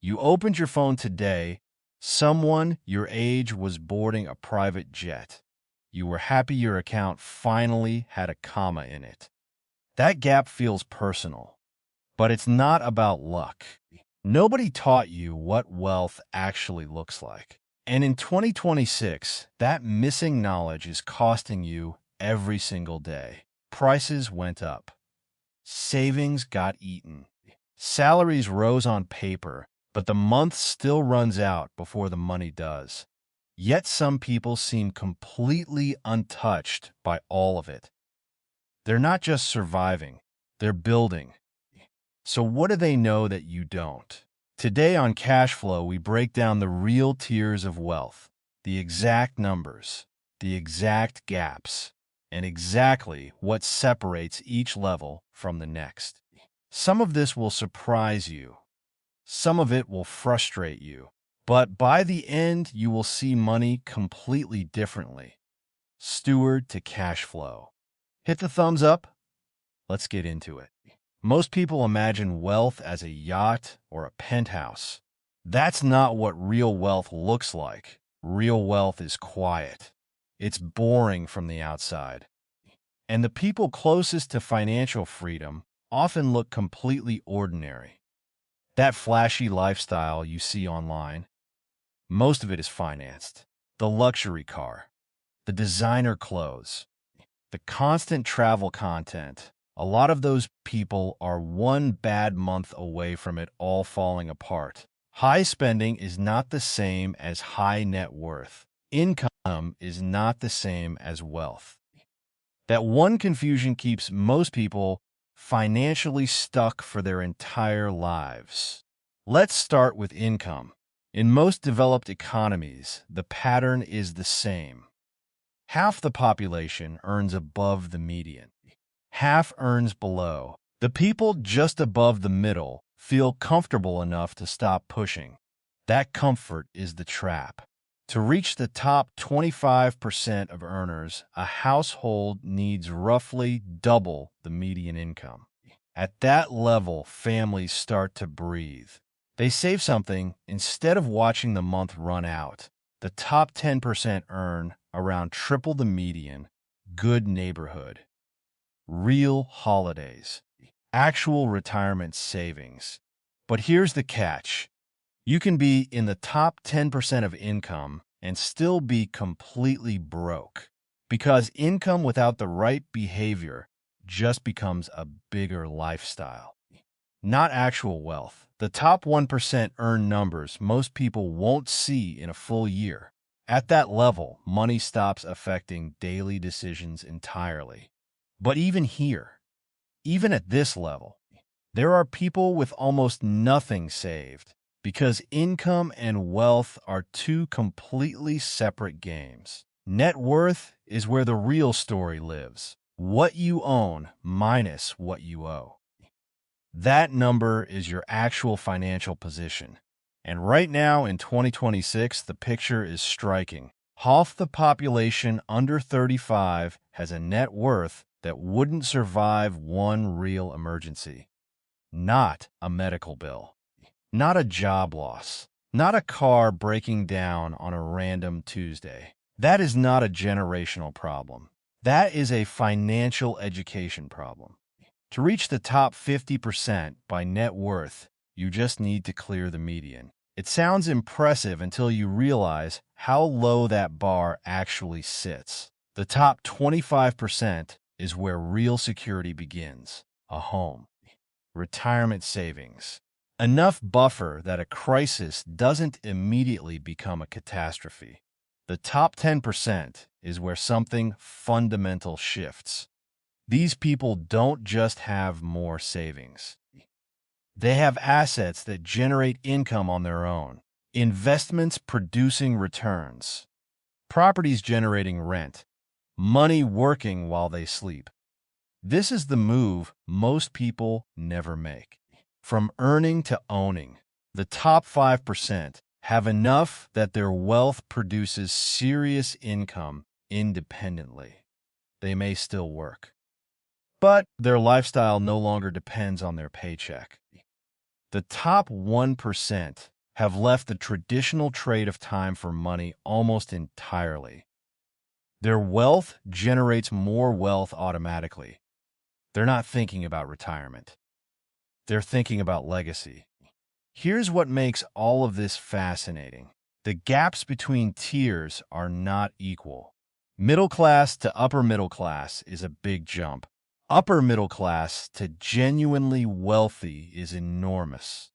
You opened your phone today, someone your age was boarding a private jet. You were happy your account finally had a comma in it. That gap feels personal, but it's not about luck. Nobody taught you what wealth actually looks like. And in 2026, that missing knowledge is costing you every single day. Prices went up. Savings got eaten. Salaries rose on paper, but the month still runs out before the money does. Yet some people seem completely untouched by all of it. They're not just surviving, they're building. So what do they know that you don't? Today on Cashflow, we break down the real tiers of wealth, the exact numbers, the exact gaps, and exactly what separates each level from the next. Some of this will surprise you. Some of it will frustrate you. But by the end, you will see money completely differently. Steward to cash flow. Hit the thumbs up. Let's get into it. Most people imagine wealth as a yacht or a penthouse. That's not what real wealth looks like. Real wealth is quiet. It's boring from the outside. And the people closest to financial freedom often look completely ordinary. That flashy lifestyle you see online, most of it is financed. The luxury car, the designer clothes, the constant travel content. A lot of those people are one bad month away from it all falling apart. High spending is not the same as high net worth. Income is not the same as wealth. That one confusion keeps most people financially stuck for their entire lives. Let's start with income. In most developed economies, the pattern is the same. Half the population earns above the median. Half earns below. The people just above the middle feel comfortable enough to stop pushing. That comfort is the trap. To reach the top 25% of earners, a household needs roughly double the median income. At that level, families start to breathe. They save something instead of watching the month run out. The top 10% earn around triple the median. Good neighborhood. Real holidays. Actual retirement savings. But here's the catch. You can be in the top 10% of income and still be completely broke, because income without the right behavior just becomes a bigger lifestyle. Not actual wealth. The top 1% earn numbers most people won't see in a full year. At that level, money stops affecting daily decisions entirely. But even here, even at this level, there are people with almost nothing saved, because income and wealth are two completely separate games. Net worth is where the real story lives. What you own minus what you owe. That number is your actual financial position. And right now in 2026, the picture is striking. Half the population under 35 has a net worth that wouldn't survive one real emergency. Not a medical bill. Not a job loss. Not a car breaking down on a random Tuesday. That is not a generational problem. That is a financial education problem. To reach the top 50% by net worth, you just need to clear the median. It sounds impressive until you realize how low that bar actually sits. The top 25% is where real security begins. A home. Retirement savings. Enough buffer that a crisis doesn't immediately become a catastrophe. The top 10% is where something fundamental shifts. These people don't just have more savings. They have assets that generate income on their own, investments producing returns, properties generating rent, money working while they sleep. This is the move most people never make. From earning to owning, the top 5% have enough that their wealth produces serious income independently. They may still work, but their lifestyle no longer depends on their paycheck. The top 1% have left the traditional trade of time for money almost entirely. Their wealth generates more wealth automatically. They're not thinking about retirement. They're thinking about legacy. Here's what makes all of this fascinating. The gaps between tiers are not equal. Middle class to upper middle class is a big jump. Upper middle class to genuinely wealthy is enormous.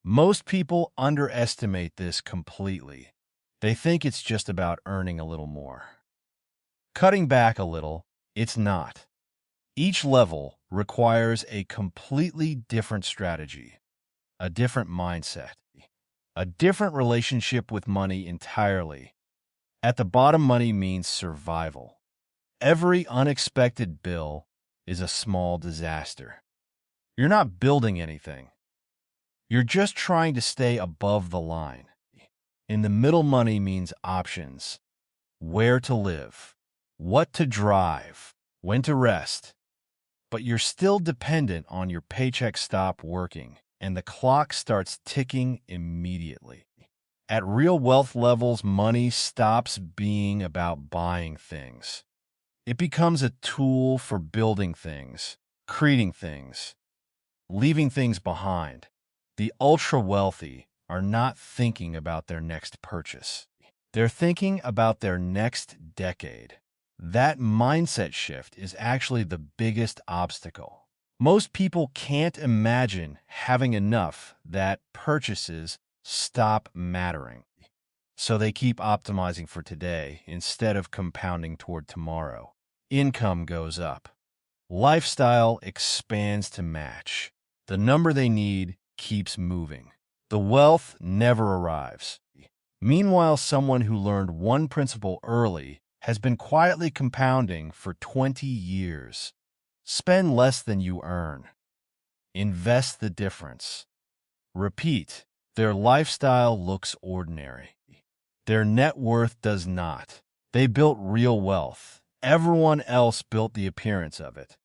Most people underestimate this completely. They think it's just about earning a little more. Cutting back a little, it's not. Each level requires a completely different strategy, a different mindset, a different relationship with money entirely. At the bottom, money means survival. Every unexpected bill is a small disaster. You're not building anything. You're just trying to stay above the line. In the middle, money means options, where to live, what to drive, when to rest. But you're still dependent on your paycheck stop working, and the clock starts ticking immediately. At real wealth levels, money stops being about buying things. It becomes a tool for building things, creating things, leaving things behind. The ultra-wealthy are not thinking about their next purchase. They're thinking about their next decade. That mindset shift is actually the biggest obstacle. Most people can't imagine having enough that purchases stop mattering. So they keep optimizing for today instead of compounding toward tomorrow. Income goes up. Lifestyle expands to match. The number they need keeps moving. The wealth never arrives. Meanwhile, someone who learned one principle early has been quietly compounding for 20 years. Spend less than you earn. Invest the difference. Repeat. Their lifestyle looks ordinary. Their net worth does not. They built real wealth. Everyone else built the appearance of it.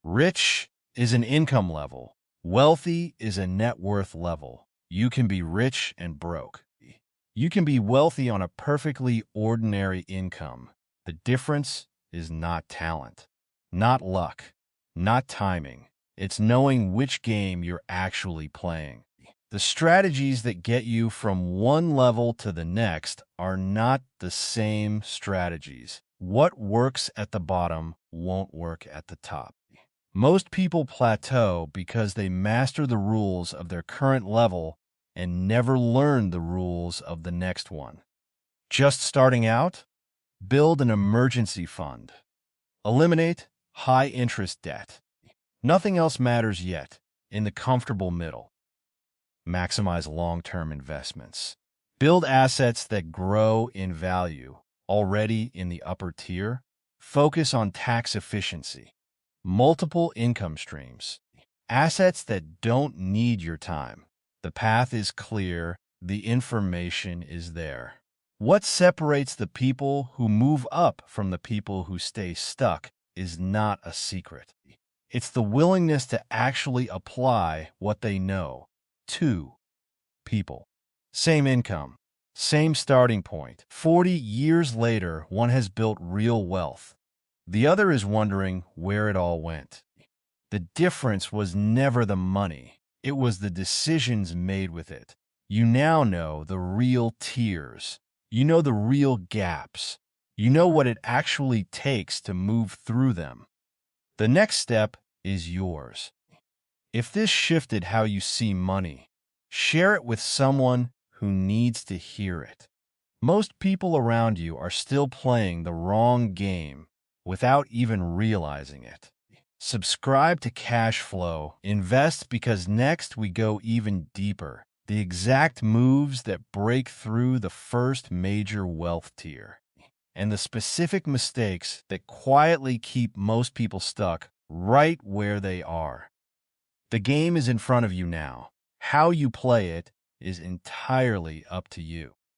Rich is an income level. Wealthy is a net worth level. You can be rich and broke. You can be wealthy on a perfectly ordinary income. The difference is not talent, not luck, not timing. It's knowing which game you're actually playing. The strategies that get you from one level to the next are not the same strategies. What works at the bottom won't work at the top. Most people plateau because they master the rules of their current level and never learn the rules of the next one. Just starting out? Build an emergency fund. Eliminate high-interest debt. Nothing else matters yet. In the comfortable middle. Maximize long-term investments. Build assets that grow in value. Already in the upper tier, focus on tax efficiency. Multiple income streams. Assets that don't need your time. The path is clear. The information is there. What separates the people who move up from the people who stay stuck is not a secret. It's the willingness to actually apply what they know to people. Same income, same starting point. 40 years later, one has built real wealth. The other is wondering where it all went. The difference was never the money. It was the decisions made with it. You now know the real tiers. You know the real gaps. You know what it actually takes to move through them. The next step is yours. If this shifted how you see money, share it with someone who needs to hear it. Most people around you are still playing the wrong game without even realizing it. Subscribe to Cashflow. Invest because next we go even deeper. The exact moves that break through the first major wealth tier. And the specific mistakes that quietly keep most people stuck right where they are. The game is in front of you now. How you play it is entirely up to you.